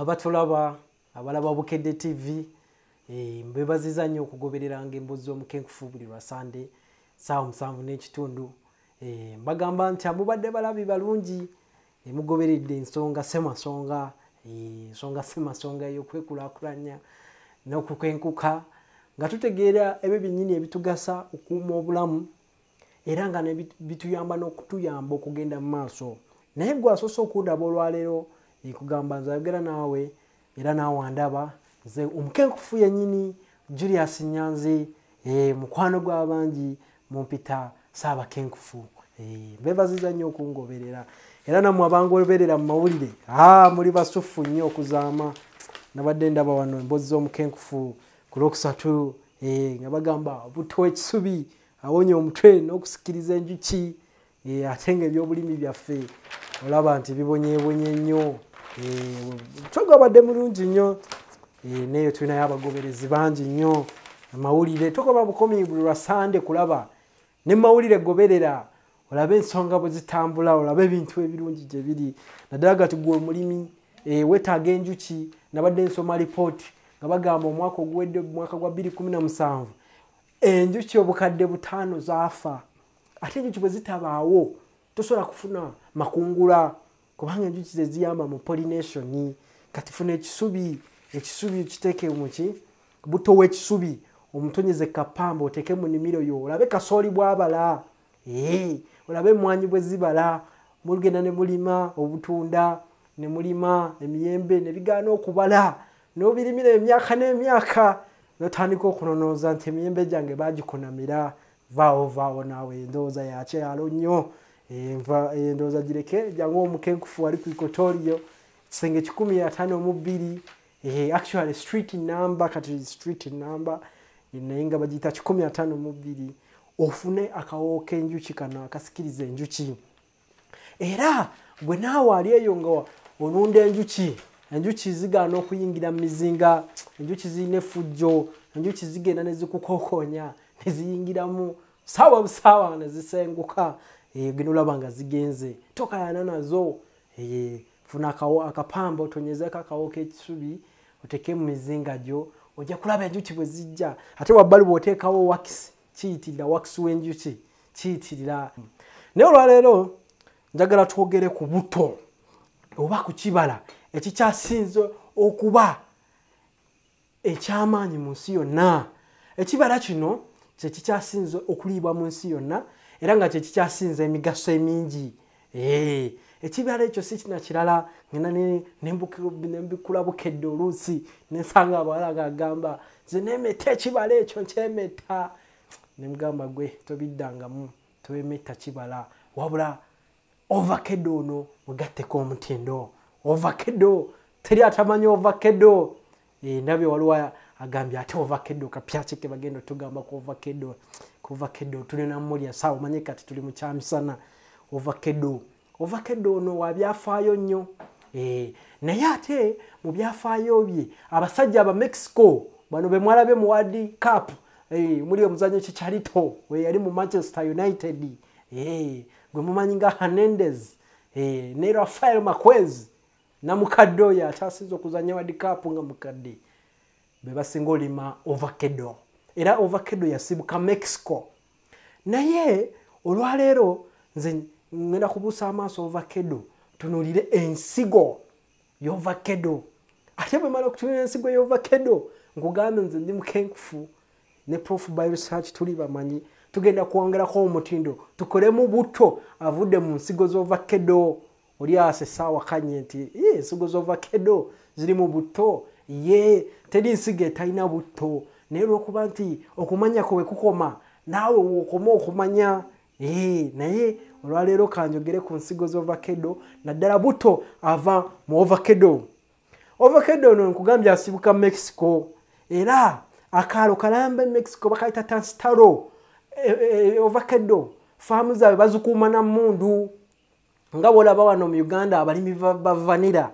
abatulaba abalaba Bukedde TV mbebaziza nnyo okugobereranga emboozi z'omukenkufu buli lwa Sunday ssaawa 7:30 mbagamba nti mubadde balabi balungi mugoberedde ensonga semasonga semasonga ey'okwekulaakulanya n'okukwenkuka nga tutegeera ebyo byennyini ebitugasa okuuma obulamu era nga bituyamba n'okutuyamba okugenda mu maaso. Naye gwe asoose okundaba olwaleero kugamba nze ayogera naawe era naawe andaba nze omukenkufu yennyini Julius Nyanzi mukwano gw'abangi mumpita Ssaabakenkufu. Mbebaziza nnyo okungoberera era nammwe abangoberera mu mawulire muli basufu nnyo okuzaama. Nabadde ndaba wano emboozi z'omukenkufu ku Lwokusatu nga bagamba butto ekisubi awonye omutwe n'okusikiriza enjuki ate ng'ebyobulimi byaffe olaba nti bibonyeebonye nnyo. Twagabadde mulungi nnyo neyo tulinayo abagoberezi bangi nnyo. Amawulire tokoba bukomi buli lwa Sande kulaba ne mawulire goberera olabe ensonga bwe zitambula olabe ebintu ebirungi gye biri naddala gati gwe omulimi weetaaga enjuki. Nabadde nsoma lipooti nga bagamba omwaka oguwedde mu mwaka gwa 2017 enjuki obukadde 5 zaafa. Ate enjuki bwe zitabaawo tosobola kufuna makungula kubanga enjuki ze ziyamba mu pollination. Kati funa ekisubi kiteeke muki butto w'ekisubi omutonyeze kapamba oteeke mu nnimiro yo olabe kasooli bw'abala olabe emmwanyi bwe zibala mugenda ne mulima obutunda ne mulima emiyembe ne bigaana okubala n'obirimira emyaka n'emyaka n'otandika okunonooza nti emiyembe gyange baagikonamira. Vaawo naawe endowooza yakyalo nnyo endowooza gireke jangu omukenkufu wali ku Ikotorio kisenge 152 actually street number kati street number naye nga bagiyita 152 ofune akawo k'enjuki kano akasikiriza enjuki. Era gwe naawe ali eyo nga olunda enjuki zigaana okuyingira mu mizinga, enjuki zirina effujjo, enjuki zigenda ne zikukookonya ne ziyingiramu ssaawa busaawa ne zisenguka genda olaba nga zigenze tokaayana nazo. Funa akapamba otonyezeko akawo k'ekisubi oteeke mu mizinga gyo ojja kulaba enjuki bwe zijja. Ate wabbali bw'oteekawo wakisi kiyitirira wakisi w'enjuki kiyitirira. Naye olwaleero njagala twogere ku butto oba ku kibala ekikyasinze okuba eky'amaanyi mu nsi yonna. Ekibala kino kye kikyasinze okuliibwa mu nsi yonna era nga kye kikyasinze emigaso emingi. Ekibala ekyo si kina kirala ngenda nembikula Bukedde oluusi nensanga abawala gagamba nze neemetta ekibala ekyo nkyemetta. Nemugamba gwe tobiddangamu towemetta kibala wabula ovakado ono mugatteko omutindo. Ovakado teri atamanyi ovakado. Ndabye waliwo agambye ate ovakado kapyaki ke bagenda tugamba ku ovakado. Ku ovakado tulina mulya saawa omanye kati tuli mu kyamisana. Ovakado ono wa byafaayo nnyo. Naye ate mu byafaayo bye abasajja aba Mexico bano be mwalabe mu World Cup muli omuzannyo Chicharito we yali mu Manchester United gwe mumanyi nga Hernandez ne Rafael Marquez na mukadde oyo atasinze okuzannya World Cup nga mukadde be basinga olima ovakado. Era ovakado yasibuka Mexico. Naye olwaleero nze ngenda kubuusa amaaso ovakado tunuulire ensigo y'ovakado. Ate bwe mala okutunula ensigo y'ovakado nkugambe nze ndi mukenkufu ne Prof Bio Research tuli bamanyi tugenda kwongerako omutindo tukolemu butto avudde mu nsigo z'ovakado. Oli ase saawa kanye nti ensigo z'ovakado ziri mu butto teri nsigo etalina butto. Naye lw'okuba nti okumanya kwe kukoma naawe wokoma okumanya. Naye olwaleero kanjogere ku nsigo z'ovakado naddala butto ava mu ovakado. Ovakado ono nkugambye asibuka Mexico era akaalo kalambe Mexico bakayita Tanstaro. Ovakado faamu zaabwe bazikuuma na mmundu nga bw'olaba wano mu Uganda abalimi ba vanilla.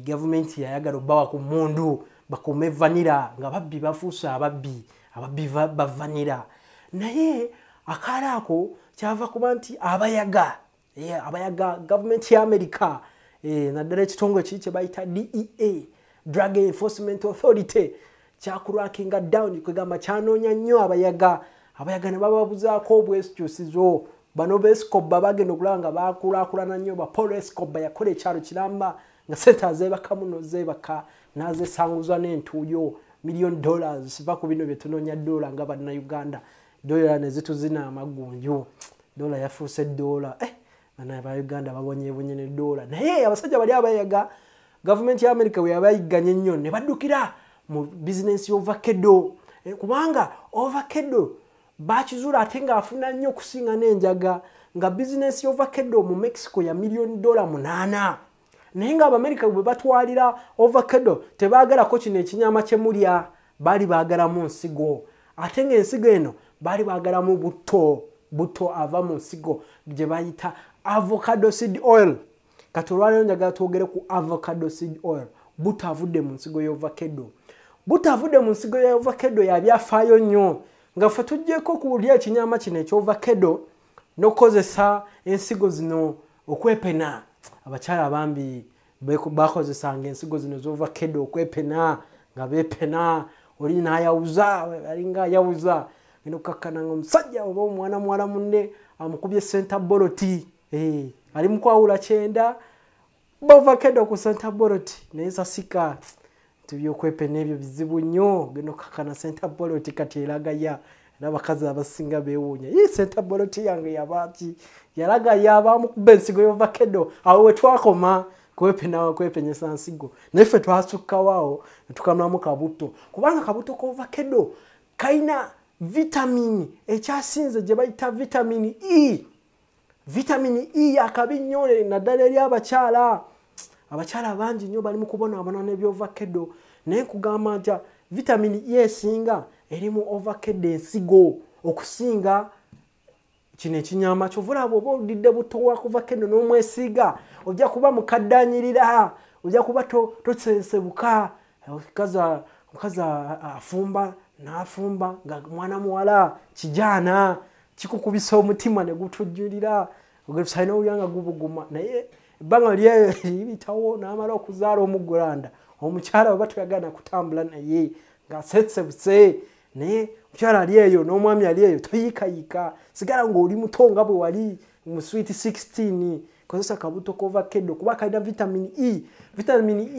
Gavumenti yayagala obbawa ku mmundu bakuume vanilla nga babbi bafuuse ababbi ba vanilla. Naye akaalo ako kyava kuba nti abayaga gavumenti ya America naddala ekitongole kiri kye bayita DEA Drug Enforcement Authority kyakulwakinga down kwegamba kyanoonya nnyo abayaga ne bababuzaako obwekyusizo bano Escobar bagenda okulaba nga bakulaakulana nnyo ba Paul Escobar yakola ekyalo kiramba nga sente azeebaka muno zeebaka n'azeesanguzwa n'entuuyo $1,000,000 siva ku bino bye tunoonya dola nga bannayuganda dola ne zituzina amagunju dola yafuuse dola Uganda babonyeebonye ne dola naye abasajja bali abayaga gavumenti ya America we yabayigganye nnyo ne baddukira mu business y'ovacado kubanga ovacado bakizuula ate ng'afuna nnyo okusinga n'enjaga nga business y'ovacado mu Mexico ya $8,000,000 naye ng'Abamerika bwe batwalira ovacado tebaagalako kino ekinyama kye mulya baali baagalamu nsigo ate ng'ensigo eno baali baagalamu buto ava mu nsigo gye bayita avocado seed oil kati olwaleero njagala twogere ku avocado seed oil buto avudde mu nsigo y'ovacado buto avudde mu nsigo y'ovacado yabyafaayo nnyo nga ffe tuggyeko kulya ekinyama kino eky'ovacado n'okukozesa ensigo zino okwepena abakyala bambi bakozesanga ensigo zino z'ovacado okwepena nga beepena oli n'ayawuza alinga ayawuza ngenda okukakkana nga omusajja oba omwana muwala munne amukubye center boloti ali mu kwawula 9 bovacado ku center boloti naye sasika tubyokwepena ebyo bizibu nnyo genda okukakkana center boloti kati eragaya n'abakazi abasinga beewuunya center boloti yange yabaaki yalaga yabamukuba ensigo y'ovacado awo we twakoma kwepenyesa nsigo naye ffe twasukkawo ne tukamulamu kabuto kubanga kabuto k'ovacado kalina vitamini ekyasinze gye bayita vitamini E akabi nnyo naddala eri abakyala bangi nnyo bali mu kubonaabona n'ebyovacado naye nkugamba nti vitamini E esinga eri mu ovacado ensigo okusinga kino ekinyama kyovula bw'oba olidde buto wa ovacado n'omwesiiga ojja kuba mukaddanyirira ojja kuba tosensebuka omukazi afumba n'afumba nga mwana muwala kijaana kikukubisa omutima ne gutujjulira ogetusalina owulira nga gubuguma naye ebbanga lyeyo libitawo n'amala okuzaala omugulanda omukyala bwe batuyagana kutambula naye ng'asetsebuse naye omukyala ali eyo n'omwami ali eyo toyiikayika sigala ng'oli muto nga bwe wali mu sweet 16 kozesa kabuto k'ovacado kuba kalina vitamini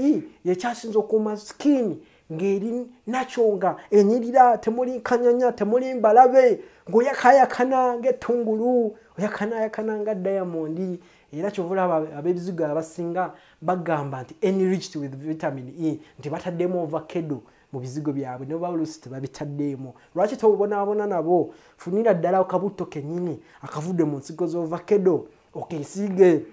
E yekyasinza okuuma skin ng'eri nakyo nga enyirira temuli kanyanya temuli mbalabe ng'oyakayakana ng'ettungulu oyakanayakana nga diamond era kyovula ab'ebizigo abasinga bagamba nti enriched with vitamin E nti bataddemu ovacado mu bizigo byabwe ne bawulusi tebabitaddeemu lwaki tobonaabona nabo funira ddala kabuto kennyini akavudde mu nsigo z'ovacado okeesiige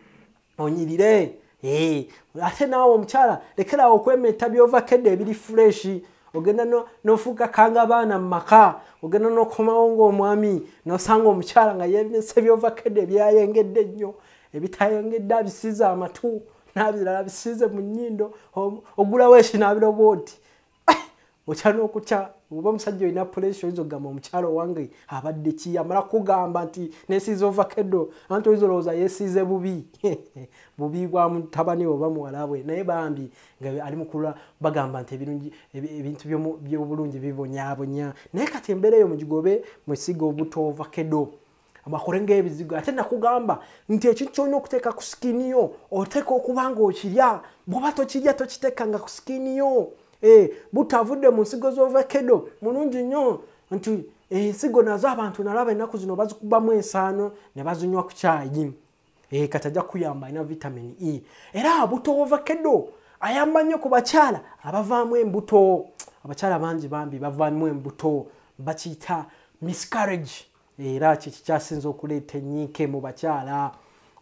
onyirire ate naawe omukyala lekerawo okwemeta by'ovacado ebiri freshi ogenda n'ofuuka kanga baana mu maka ogenda n'okomawo ng'omwami n'osanga omukyala nga yeebinese by'ovacado ebyayengedde nnyo ebitayengedde abisiize amatu n'abirala bisiize mu nnyindo ogulawo ekinaabiro bw'oti okya n'okutya oba omusajja olina puresha oyinza okugamba omukyala owange abadde ki amala kugamba nti neesiize ovacado anti oyinza olowooza yeesiize bubi bwa mutabani oba muwala bwe naye bambi nga ali mukulula bagamba nti ebintu by'obulungi bibonyaabonya naye kati embeera eyo mugigobe mwesiga obuto ovacado bakole ng'ebizigo ate nakugamba nti ekintu kyolina okuteeka ku sikiniyo oteeka okuba nga okirya bw'oba tokirya tokiteekanga ku sikiniyo butavudde mu nsigo z'ovacado mulungi nnyo nti ensigo nazo abantu nalaba ennaku zino bazikubamu ensaano ne bazinywa ku kyayi kati ajja kuyamba alina vitamini E era buto ovacado ayamba nnyo ku bakyala abavaamu embuto abakyala bangi bambi bavaamu embuto bakiyita miscarriage era kikyasinza okuleeta ennyiike mu bakyala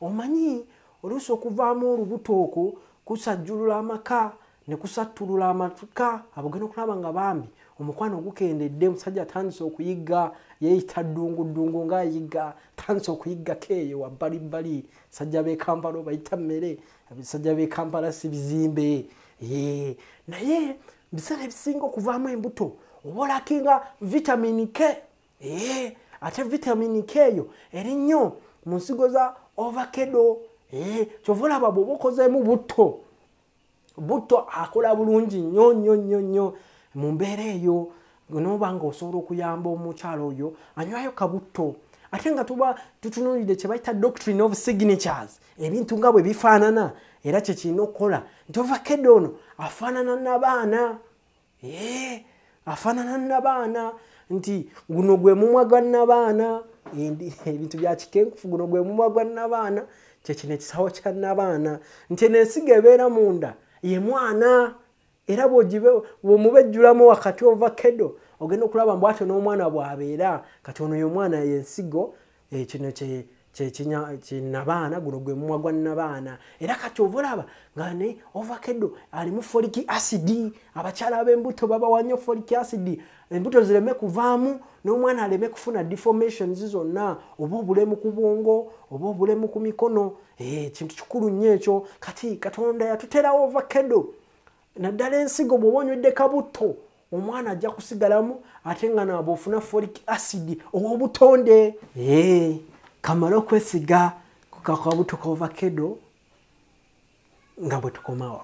omanyi oluusi okuvaamu olubuto okwo kusajjulula amaka ne kusattulula amatuka abagenda okulaba nga bambi omukwano ogukendedde musajja atandise okuyigga yeeyita ddunguddungu ng'ayigga atandise okuyiggako eyo wabbalibbali sajja b'e Kampala bayita mmere abasajja b'e Kampala si bizimbe naye biseera ebisinga okuvaamu embuto oba olakinga vitamini K ate vitamini K eyo eri nnyo mu nsigo za ovacado Kyovola babo bokozemu butto akola bulungi nnyo mu mbeera eyo n'oba nga osobola okuyamba omukyalo oyo anywayo kabutto. Ate nga tuba tutunuulidde kye bayita doctrine of signatures, ebintu nga bwe bifaanana era kye kirina okukola nti ovakkedo ono afaanana n'abaana. Afaanana n'abaana nti guno gwe mumwa gwa nnabaana, ebintu bya kikenkufu, guno gwe mumwa gwa nnabaana, kyekino ekisawo kya nnabaana, nti ensigo ebeera munda ye mwana, era bw'omubejjulamu wakati ovakkedo ogenda okulaba mbu ate n'omwana bw'abeera kati ono yo mwana y'ensigo, kino kinnabaana, guno gwe mumwa gwa nnabaana. Era kati ova olaba nga ne ovakkedo alimu folic acid, abakyala ab'embuto babawa nnyo folic acid, embuto zireme kuvaamu n'omwana aleme kufuna deformations zonna, oba obulemu ku bwongo oba obulemu ku mikono. Kintu kikulu nnyo ekyo. Kati Katonda yatuterawo ovakkedo, naddala ensigo bw'oba onywedde kabutto omwana ajja kusigalamu, ate nga naabwe ofuna folic acid ow'obutonde. Kamala okwesiga ku kabutto ka ovakkedo nga bwe tukomawo.